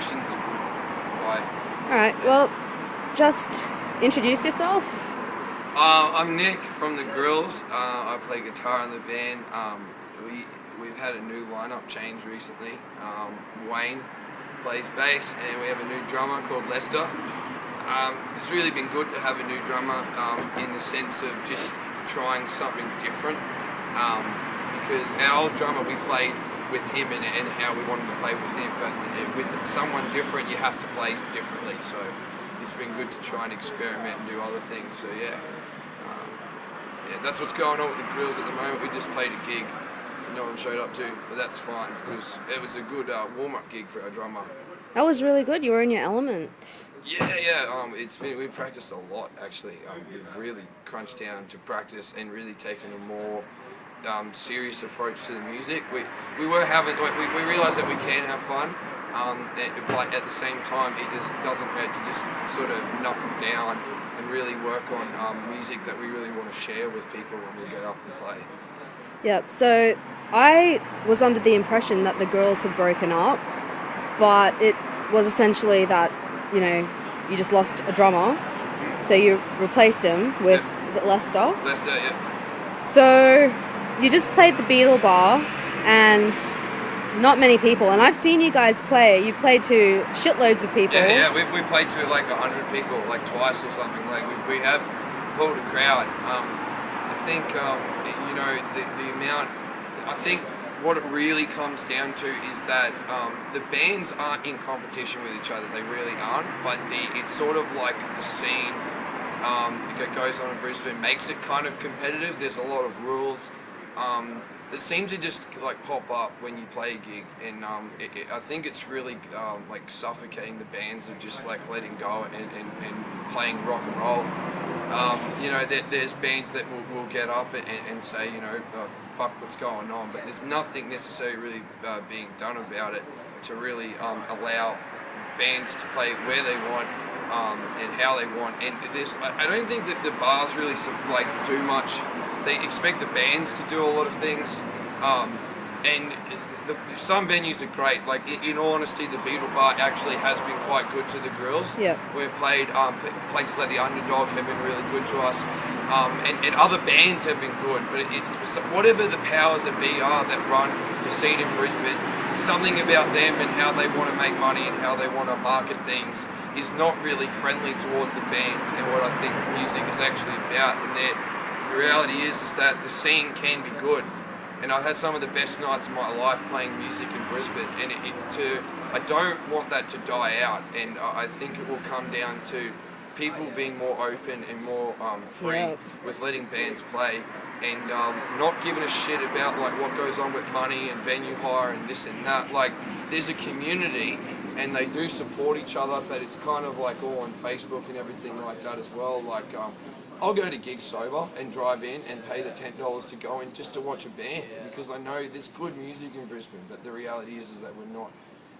questions. Right. All right. Well, just introduce yourself. I'm Nick from the Grills. I play guitar in the band. We've had a new lineup change recently. Wayne plays bass, and we have a new drummer called Lester. It's really been good to have a new drummer in the sense of just trying something different. Because our old drummer, we played with him and how we wanted to play with him, but with someone different, you have to play differently. So it's been good to try and experiment and do other things. So yeah, that's what's going on with the Grills at the moment. We just played a gig that no one showed up to, but that's fine because it was a good warm-up gig for our drummer. That was really good. You were in your element. Yeah. We've practiced a lot actually. We've really crunched down to practice and really taken a more serious approach to the music. We realised that we can have fun, but at the same time it just doesn't hurt to just sort of knuckle down and really work on music that we really want to share with people when we get up and play. Yep. So I was under the impression that the Girls had broken up, but it was essentially that, you just lost a drummer, so you replaced him with, is it Lester? Lester, yeah. So you just played the Beetle Bar, and not many people. And I've seen you guys play. You've played to shitloads of people. Yeah. We played to like 100 people, like twice or something. Like we have pulled a crowd. I think the amount. I think what it really comes down to is that the bands aren't in competition with each other. They really aren't. But it's sort of like the scene that goes on in Brisbane makes it kind of competitive. There's a lot of rules. It seems to just like pop up when you play a gig, and I think it's really like suffocating the bands of just like letting go and playing rock and roll. There's bands that will get up and say, fuck what's going on, but there's nothing necessarily really being done about it to really allow bands to play where they want and how they want. And I don't think that the bars really do much. They expect the bands to do a lot of things, and some venues are great. Like in all honesty, the Beetle Bar actually has been quite good to the Grills. Yeah. We've played places like the Underdog have been really good to us, and other bands have been good. But it's whatever the powers that be are that run the scene in Brisbane, something about them and how they want to make money and how they want to market things is not really friendly towards the bands and what I think music is actually about. And the reality is that the scene can be good, and I've had some of the best nights of my life playing music in Brisbane, and I don't want that to die out, and I think it will come down to people being more open and more free with letting bands play, and not giving a shit about like what goes on with money and venue hire and this and that. Like there's a community and they do support each other, but it's kind of like all on Facebook and everything like that as well. Like I'll go to gigs sober and drive in and pay the $10 to go in just to watch a band because I know there's good music in Brisbane, but the reality is that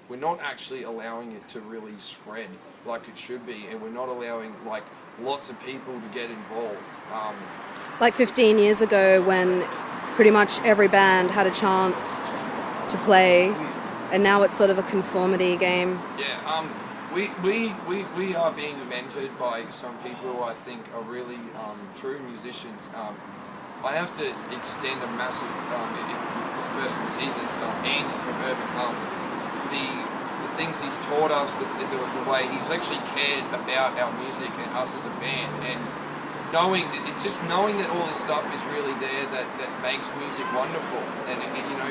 we're not actually allowing it to really spread like it should be, and we're not allowing like lots of people to get involved. Like 15 years ago when pretty much every band had a chance to play, and now it's sort of a conformity game. Yeah, we are being mentored by some people who I think are really true musicians. I have to extend a massive, if this person sees this, Andy from Urban, the things he's taught us, the way he's actually cared about our music and us as a band, and knowing that all this stuff is really there that makes music wonderful, and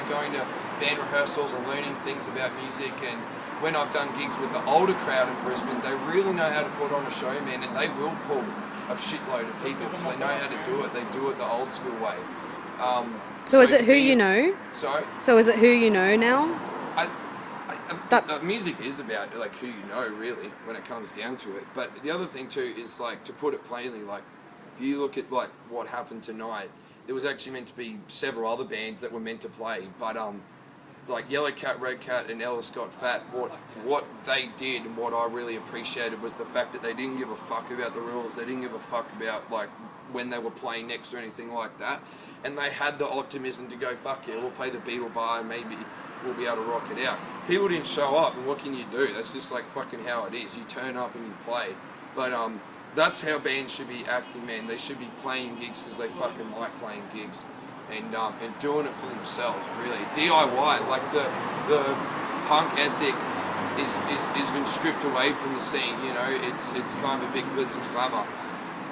going to band rehearsals and learning things about music. And when I've done gigs with the older crowd in Brisbane, they really know how to put on a show, man, and they will pull a shitload of people because they know how to do it. They do it the old school way. So is it who you know? Sorry? So is it who you know now? Music is about like who you know, really, when it comes down to it. But the other thing too is like, to put it plainly, like if you look at like what happened tonight, there was actually meant to be several other bands that were meant to play, but like Yellow Cat, Red Cat, and Ellis Got Fat, what they did and what I really appreciated was the fact that they didn't give a fuck about the rules. They didn't give a fuck about like when they were playing next or anything like that. And they had the optimism to go, fuck yeah, we'll play the Beetle Bar, maybe will be able to rock it out. People didn't show up, and what can you do? That's just like fucking how it is. You turn up and you play. But that's how bands should be acting, man. They should be playing gigs because they fucking like playing gigs, and doing it for themselves. Really, DIY, like the punk ethic is been stripped away from the scene. You know, it's kind of a big glitz and glamour.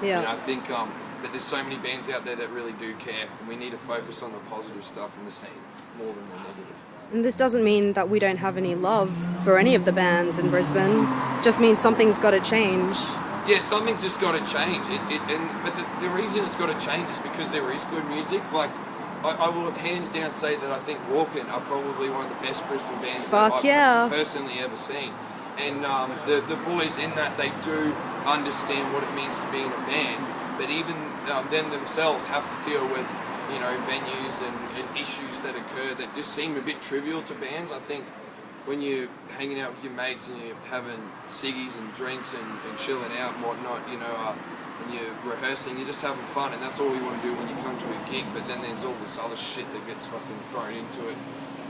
Yeah. And I think that there's so many bands out there that really do care, and we need to focus on the positive stuff in the scene more than the negative. And this doesn't mean that we don't have any love for any of the bands in Brisbane. Just means something's got to change. Yeah, something's just got to change. But the reason it's got to change is because there is good music. Like, I will hands down say that I think Walkin' are probably one of the best Brisbane bands that I've personally ever seen. And the boys in that, they do understand what it means to be in a band, but even them themselves have to deal with, you know, venues and issues that occur that just seem a bit trivial to bands. I think when you're hanging out with your mates and you're having ciggies and drinks and chilling out and whatnot, you know, and you're rehearsing, you're just having fun, and that's all you want to do when you come to a gig. But then there's all this other shit that gets fucking thrown into it,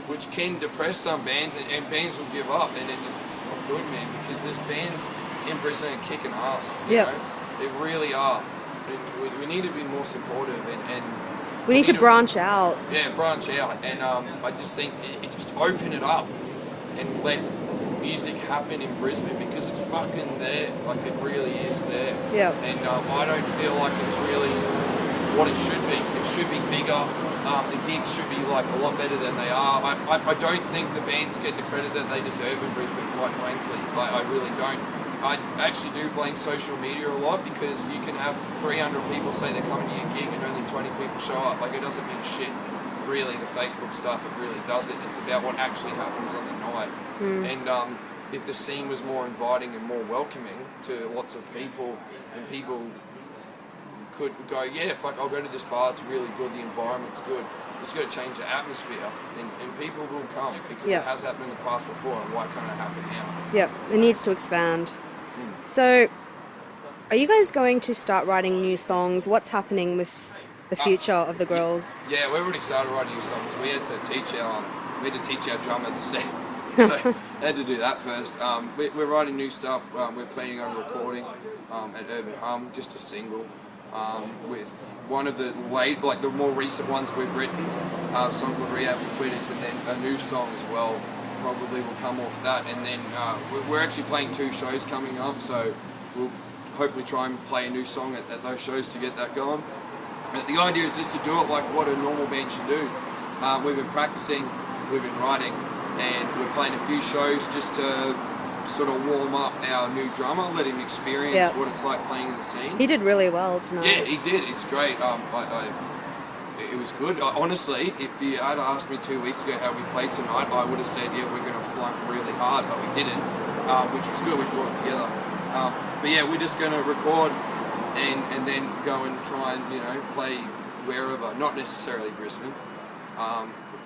which can depress some bands, and bands will give up, and it's not good, man, because there's bands in Brisbane kicking ass. You know? They really are. And we need to be more supportive, and we need to branch out. Yeah, branch out, and I just think it just open it up and let music happen in Brisbane, because it's fucking there, like it really is there. Yeah. And I don't feel like it's really what it should be. It should be bigger. The gigs should be like a lot better than they are. I don't think the bands get the credit that they deserve in Brisbane, quite frankly. Like, I really don't. I actually do blame social media a lot, because you can have 300 people say they're coming to your gig and only 20 people show up. Like, it doesn't mean shit. Really, the Facebook stuff, it really doesn't. It's about what actually happens on the night. And if the scene was more inviting and more welcoming to lots of people, and people could go, yeah, fuck, I'll go to this bar, it's really good, the environment's good. It's got to change the atmosphere, and people will come, because it has happened in the past before, and why can't it happen now? Yep, it needs to expand. So, are you guys going to start writing new songs? What's happening with the future of the girls? Yeah, we've already started writing new songs. We had to teach our drummer the set. So I had to do that first. We're writing new stuff. We're planning on recording at Urban Hum, just a single, with one of the the more recent ones we've written, a song called Rehab for Quitters, and then a new song as well probably will come off that. And then we're actually playing 2 shows coming up, so we'll hopefully try and play a new song at those shows to get that going. And the idea is just to do it like what a normal band should do. We've been practicing, we've been writing, and we're playing a few shows just to sort of warm up our new drummer, let him experience what it's like playing in the scene. He did really well tonight. Yeah, he did. It's great. It was good. Honestly, if you had asked me 2 weeks ago how we played tonight, I would have said, yeah, we're going to flunk really hard, but we didn't, which was good. We brought it together. But yeah, we're just going to record and then go and try and, you know, play wherever, not necessarily Brisbane.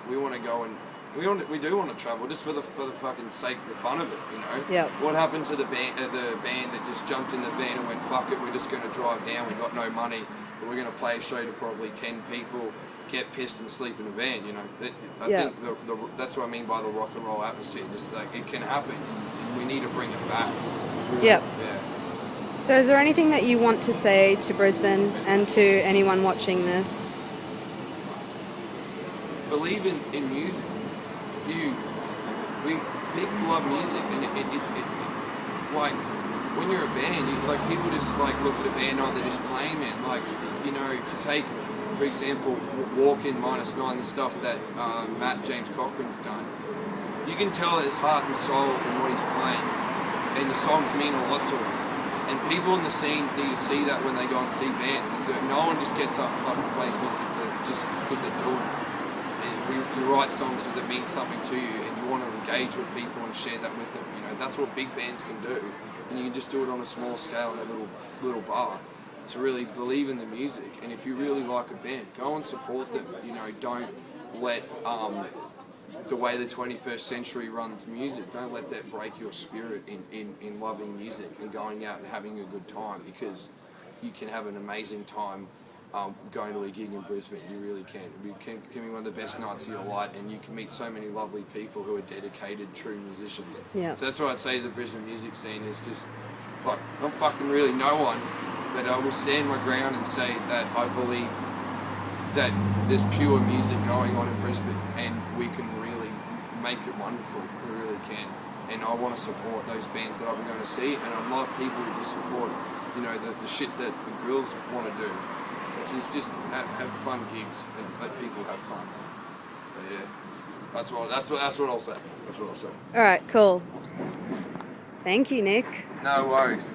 We want to go and we do want to travel just for the fucking sake, the fun of it, you know. Yeah. What happened to the band that just jumped in the van and went, fuck it, we're just going to drive down, we've got no money, but we're going to play a show to probably 10 people, get pissed and sleep in a van, you know. I think that's what I mean by the rock and roll atmosphere. Just like, it can happen, and we need to bring it back. Really, yeah. So is there anything that you want to say to Brisbane and to anyone watching this? Believe in music. People love music, and it like, when you're a band, people just like look at a band, oh, they're just playing, man. Like, you know, to take, for example, Walk-In, -9, the stuff that Matt James Cochran's done, you can tell his heart and soul in what he's playing, and the songs mean a lot to him. And people in the scene need to see that when they go and see bands. Is that no one just gets up and fucking plays music just because they're doing it. You write songs because it means something to you, and you want to engage with people and share that with them. You know, that's what big bands can do, and you can just do it on a small scale in a little bar. So really believe in the music, and if you really like a band, go and support them. You know, don't let the way the 21st century runs music, don't let that break your spirit in loving music and going out and having a good time, because you can have an amazing time going to a gig in Brisbane. You really can. It can be one of the best nights of your life, and you can meet so many lovely people who are dedicated, true musicians. Yeah. So that's what I'd say to the Brisbane music scene is just, like, I'm fucking really no one, but I will stand my ground and say that I believe that there's pure music going on in Brisbane, and we can really make it wonderful. We really can. And I want to support those bands that I've been going to see, and I'd love people to support, you know, the shit that the Grills want to do, which is just have fun gigs and let people have fun. But yeah, that's what I'll say. That's what I'll say. All right, cool. Thank you, Nick. No worries.